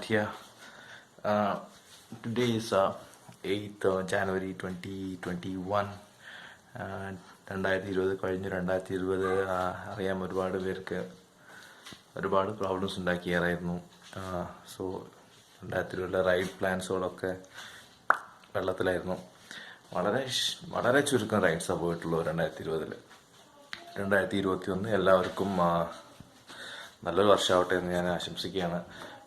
here. Today is 8th January 2021. 2020 കഴിഞ്ഞ് 2020 അറിയാൻ ഒരുപാട് പേർക്ക് ഒരുപാട് പ്രോബ്ലംസ് ഉണ്ടാക്കിയായിരുന്നു. സോ 2020 റൈഡ് പ്ലാൻസുകളൊക്കെ വെള്ളത്തിലായിരുന്നു. വളരെ ചുരുക്കം റൈഡ്സാണ് പോയിട്ടുള്ളൂ 2020. 2021 എല്ലാവർക്കും നല്ലൊരു വർഷമാവട്ടെ എന്ന് ഞാൻ ആശംസിക്കുകയാണ്.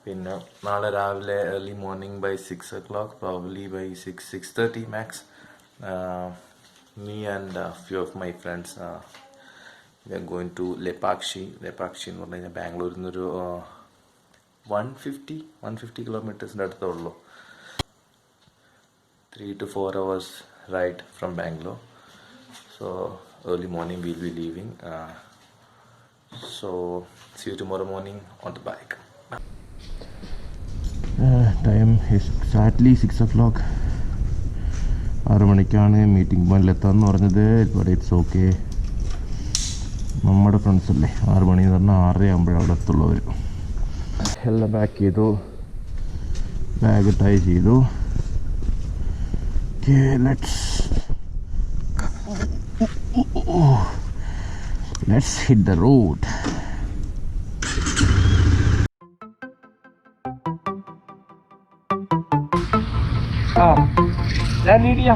പിന്നെ നാളെ രാവിലെ early morning by 6 o'clock, probably by 6:30 max, me and a few of my friends we are going to Lepakshi എന്ന് പറഞ്ഞു കഴിഞ്ഞാൽ ബാംഗ്ലൂരിൽ നിന്നൊരു 150 കിലോമീറ്റേഴ്സിൻ്റെ അടുത്തുള്ളൂ. 3 to 4 hours ride from Bangalore. So early morning we'll be leaving. So see you tomorrow morning on the bike. Time is exactly 6 o'clock. 6 മണിക്കാണ് meeting പോയിന്റിൽ എത്താമെന്ന് പറഞ്ഞത്. But it's okay, നമ്മുടെ friends അല്ലേ. 6 മണി എന്ന് പറഞ്ഞാൽ 6:30 ആകുമ്പോഴേ അവിടെ എത്തുള്ളവർ. എല്ലാം പാക്ക് ചെയ്തു, ബാഗ് ടൈ ചെയ്തു. Let's hit the road. Lydia.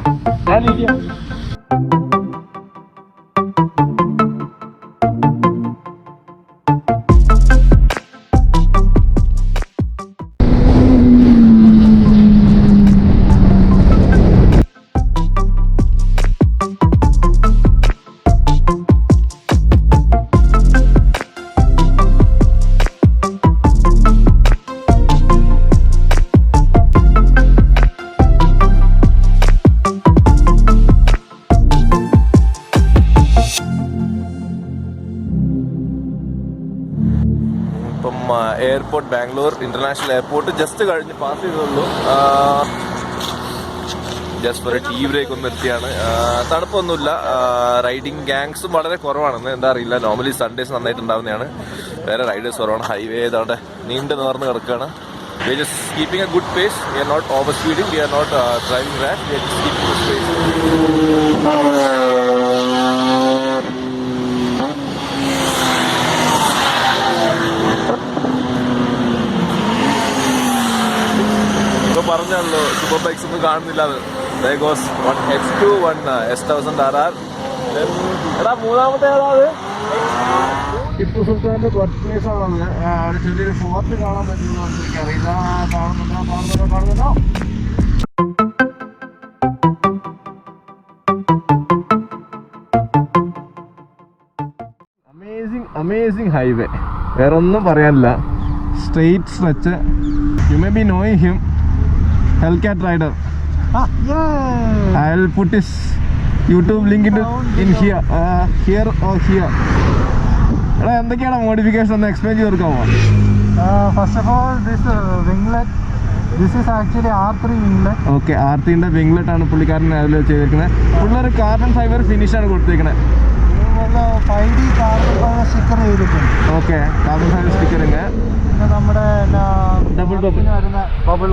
Airport, Bangalore international airport just കഴിഞ്ഞ് പാസ് ചെയ്തുള്ളൂ. ജസ്റ്റ് ഒരു ടീ ബ്രേക്ക് ഒന്ന് നിർത്തിയാണ്. തണുപ്പൊന്നുമില്ല. റൈഡിങ് ഗാങ്സും വളരെ കുറവാണെന്ന് എന്താ അറിയില്ല. നോർമലി സൺഡേസ് നന്നായിട്ട് ഉണ്ടാവുന്നതാണ്. വേറെ റൈഡേഴ്സ് കുറവാണ്. ഹൈവേ ഏതാണ്ട് നീണ്ടു നിവർന്ന് കിടക്കുകയാണ്. We are just keeping a good pace. We are not over speeding. We are not driving rash. We are just keeping good pace. പറഞ്ഞല്ലോ സൂപ്പർ ബൈക്സ് ഒന്നും കാണുന്നില്ല. There goes one H2, one S1000 RR. എടാ മൂന്നാമത്തെ ഏതാത്? ടിപ്പു സുൽത്താന്റെ birth place ആണത്. ഒരു ചെറിയൊരു fort കാണാൻ പറ്റുമെന്ന് എനിക്കറിയില്ല. കാണുന്നുണ്ടോ? അമേസിംഗ് ഹൈവേ, വേറെ ഒന്നും പറയാനില്ല. Straight stretch. You may be knowing him, Hellcat rider. I'll put his YouTube link in here or here. എടാ എന്തൊക്കെയാണ് മോഡിഫിക്കേഷൻ ഒന്ന് എക്സ്പ്ലെയിൻ ചെയ്ത് കൊടുക്കാമോ? First of all, this winglet, this is actually R3 winglet. Okay, R3ന്റെ winglet ആണ് പുള്ളിക്കാരൻ അതിൽ ചെയ്തിരിക്കുന്നത്. പുള്ളൊരു carbon fibre finish ആണ് കൊടുത്തിരിക്കുന്നത്. 5D കാർബൺ ഫൈബർ സ്റ്റിക്കർ ചെയ്തിട്ടുണ്ട്. Okay, carbon fibre stickering. നമ്മുടെ ബബിൾ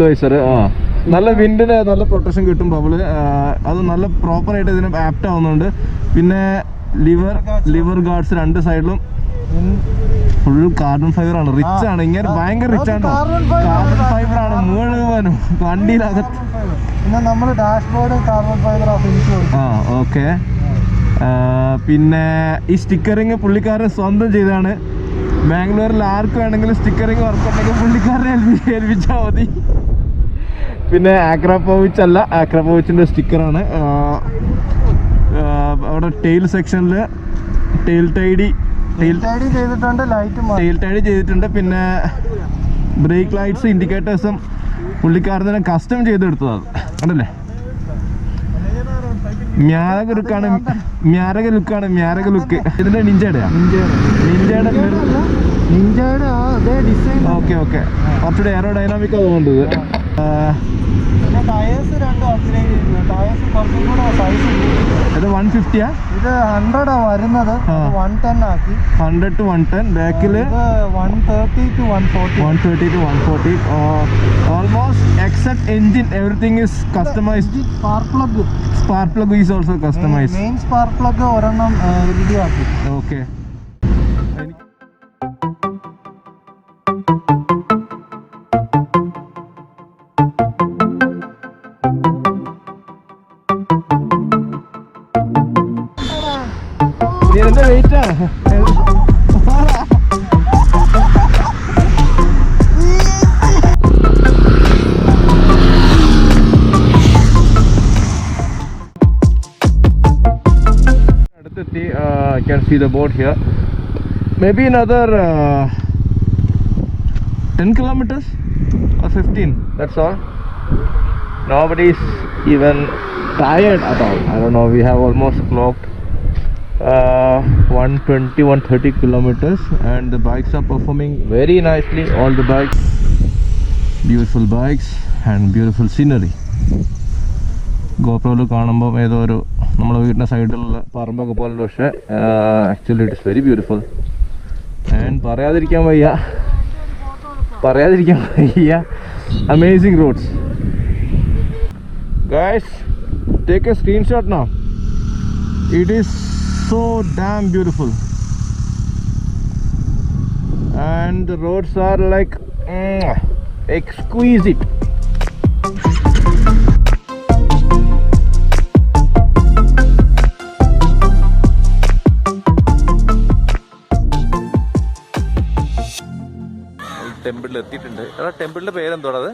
വൈസർ. നല്ല വിൻഡിന് നല്ല പ്രൊട്ടക്ഷൻ കിട്ടും. ബബിള് അത് നല്ല പ്രോപ്പറായിട്ട് ഇതിന് ആപ്റ്റ് ആവുന്നുണ്ട്. പിന്നെ ലിവർ ഗാർഡ്സ് രണ്ട് സൈഡിലും ഫുൾ കാർബൺ ഫൈബർ ആണ്. റിച്ച് ആണ്, ഇങ്ങനെ ഭയങ്കര റിച്ച് ആണ്. കാർബൺ ഫൈബർ ആണ് മുഴുവനും വണ്ടിയിലകത്ത്. പിന്നെ നമ്മൾ ഡാഷ്ബോർഡ് കാർബൺ ഫൈബർ ഓക്കെ. പിന്നെ ഈ സ്റ്റിക്കറിങ് പുള്ളിക്കാരൻ സ്വന്തം ചെയ്താണ്. ബാംഗ്ലൂരിൽ ആർക്ക് വേണമെങ്കിലും സ്റ്റിക്കറിങ് വർക്ക് ഉണ്ടെങ്കിൽ പുള്ളിക്കാരനെ ഏൽപ്പിച്ചാൽ മതി. പിന്നെ ആക്രാപോവിച്ചിൻ്റെ സ്റ്റിക്കറാണ്. അവിടെ ടെയിൽ സെക്ഷനിൽ ടെയിൽ ടൈഡ് ചെയ്തിട്ടുണ്ട്. പിന്നെ ബ്രേക്ക് ലൈറ്റ്സ്, ഇൻഡിക്കേറ്റേഴ്സും പുള്ളിക്കാരൻ തന്നെ കസ്റ്റം ചെയ്തെടുത്തതാണ്. കണ്ടല്ലേ, മ്യാരക ലുക്ക്. ഇതിന്റെ നിഞ്ചയുടെ ഓക്കെ കുറച്ചുകൂടെ എയറോഡൈനാമിക് തോന്നുന്നത്. ടയേഴ്സ് രണ്ടും അപ്ഗ്രേഡ് ചെയ്തു. ടയേഴ്സ് കുറച്ചും കൂടെ സൈസ് ഇത് 150 ഇത് 100 വരുന്നത് 110 ആക്കി. 100 to 110. ബാക്കിൽ 130 to 140. 130 to 140. Almost except engine, everything is customized. Spark plug is also customized. Main spark plug ഒരെണ്ണം LED ആക്കി. Okay. എന്താ വെയിറ്റാ അടുത്തെത്തി. I can see the boat here. Maybe another 10 kilometers or 15. That's all. Nobody is even tired at all. I don't know. We have almost clocked 120-130 kilometers, and the bikes are performing very nicely. All the bikes, beautiful bikes and beautiful scenery. GoPro കാണുമ്പോൾ ഏതോ ഒരു നമ്മുടെ വീടിൻ്റെ സൈഡിലുള്ള പറമ്പൊക്കെ പോലെ, പക്ഷേ actually it is very beautiful. And പറയാതിരിക്കാൻ വയ്യ amazing roads. Guys, take a screenshot now. It is so damn beautiful, and the roads are like exquisite. ടെമ്പിളിൽ എത്തിയിട്ടുണ്ട്. എടാ ടെമ്പിളിൻ്റെ പേരെന്തോടാ? അത്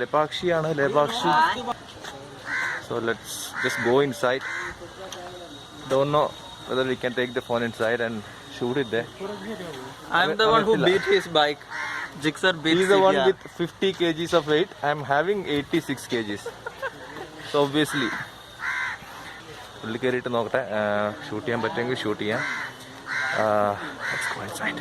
ലെപാക്ഷിയാണ്. ലെപാക്ഷി. So let's just go inside. Don't know whether we can take the phone inside and shoot it there. I'm the one who beat his bike. Gixer beats. He's the one with 50 kgs of weight. I'm having 86 kgs. So obviously പുള്ളി കയറിയിട്ട് നോക്കട്ടെ, shoot ചെയ്യാൻ പറ്റുമെങ്കിൽ shoot ചെയ്യാം. Let's go inside.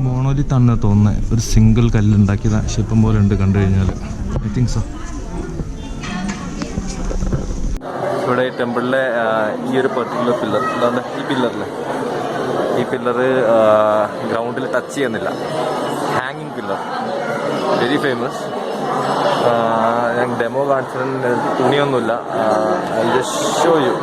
മോണോലിത്താണെന്ന് തോന്നുന്നത്. ഒരു single കല്ലുണ്ടാക്കിയ ശില്പം പോലെ ഉണ്ട് കണ്ടു കഴിഞ്ഞാൽ. I think so. ഇവിടെ ടെമ്പിളിലെ ഈ ഒരു പെർട്ടിക്കുലർ പില്ലർ, എന്താണ് ഈ പില്ലറ് ഗ്രൗണ്ടിൽ ടച്ച് ചെയ്യുന്നില്ല. ഹാങ്ങിങ് പില്ലർ, വെരി ഫേമസ്. ഞാൻ ഡെമോ കാണിച്ചതിന് തുണിയൊന്നുമില്ല. I just show you.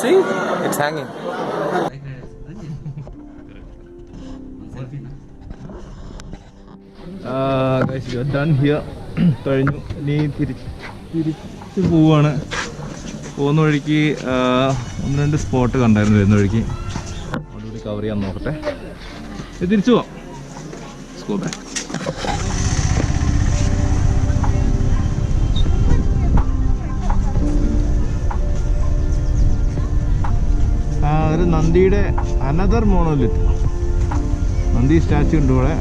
See, it's hanging. Guys, we are done here. കഴിഞ്ഞു. ഇനി തിരിച്ച് പോവാണ്. പോകുന്ന വഴിക്ക് 1-2 സ്പോട്ട് കണ്ടായിരുന്നു വരുന്ന വഴിക്ക്. അതുകൂടി കവർ ചെയ്യാൻ നോക്കട്ടെ. തിരിച്ചു പോവാം. Let's go back. ഒരു നന്ദിയുടെ അനദർ മോണോലിത്ത്, നന്ദി സ്റ്റാച്ചു ഉണ്ട് ഇവിടെ.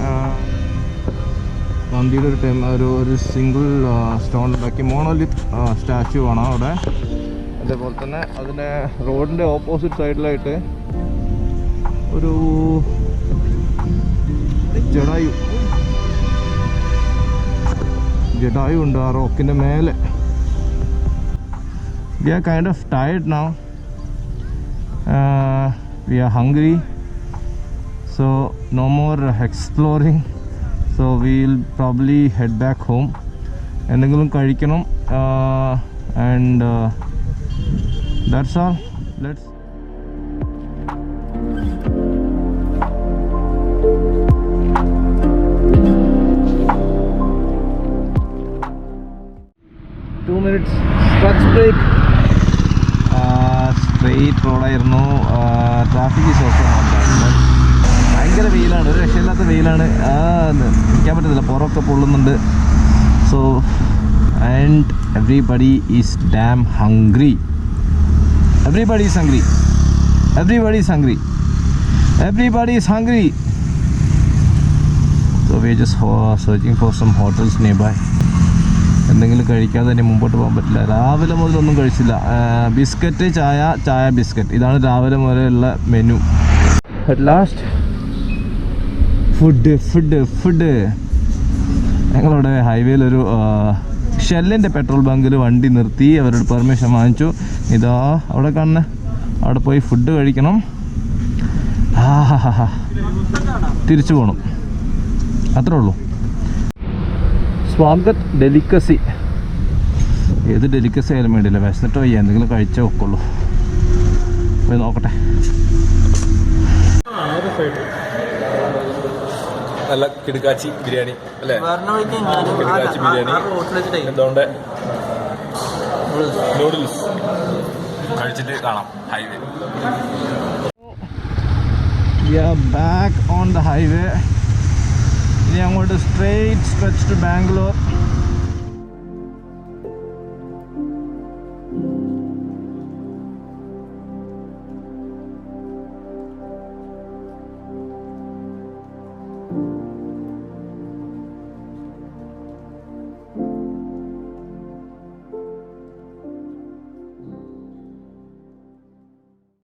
നന്ദിയുടെ ഒരു സിംഗിൾ സ്റ്റോൺ ഉണ്ടാക്കി മോണോലിത്ത് സ്റ്റാച്ചു ആണ് അവിടെ. അതേപോലെ തന്നെ അതിൻ്റെ റോഡിൻ്റെ ഓപ്പോസിറ്റ് സൈഡിലായിട്ട് ഒരു ജഡായു ഉണ്ട് ആ റോക്കിൻ്റെ മേലെ. We are kind of tired now. We are hungry, so no more exploring, so we'll probably head back home. എന്തെങ്കിലും കഴിക്കണം, and that's all. Let's stretch break. Straight റോഡായിരുന്നു. Traffic is also not bad. ഭയങ്കര വെയിലാണ്, ഒരു രക്ഷയില്ലാത്ത വെയിലാണ്. നിൽക്കാൻ പറ്റുന്നില്ല, പുറമൊക്കെ പൊള്ളുന്നുണ്ട്. So and everybody is damn hungry. Everybody is hungry. Everybody is hungry. Everybody is hungry. So we are just searching for some hotels nearby. എന്തെങ്കിലും കഴിക്കാതെ തന്നെ മുമ്പോട്ട് പോകാൻ പറ്റില്ല. രാവിലെ മുതലൊന്നും കഴിച്ചില്ല. ബിസ്ക്കറ്റ്, ചായ, ബിസ്ക്കറ്റ്, ഇതാണ് രാവിലെ മുതലുള്ള മെനു. At last food. ഞങ്ങളവിടെ ഹൈവേയിലൊരു ഷെല്ലിൻ്റെ പെട്രോൾ ബങ്കിൽ വണ്ടി നിർത്തി അവരോട് പെർമിഷൻ വാങ്ങിച്ചു. ഇതാ അവിടെ കാണുന്ന അവിടെ പോയി ഫുഡ് കഴിക്കണം. തിരിച്ചു പോകണം, അത്രേ ഉള്ളൂ. സ്വാഗത് ഡെലിക്കസി. ഏത് ഡെലിക്കസി ആയാലും വേണ്ടിയില്ല, വിശന്നിട്ട് വയ്യ, എന്തെങ്കിലും കഴിച്ചേ വെക്കുള്ളൂ. പോയി നോക്കട്ടെ. നല്ല കിടുക്കാച്ചി ബിരിയാണി അല്ലേ? കിടുക്കാച്ചി ബിരിയാണി, എന്തുകൊണ്ട് നൂഡിൽസ് കഴിച്ചിട്ട് കാണാം highway. We are back on the highway. ഇനി അങ്ങോട്ട് സ്ട്രെയിറ്റ് സ്ട്രെച്ച് ടു ബാംഗ്ലൂർ.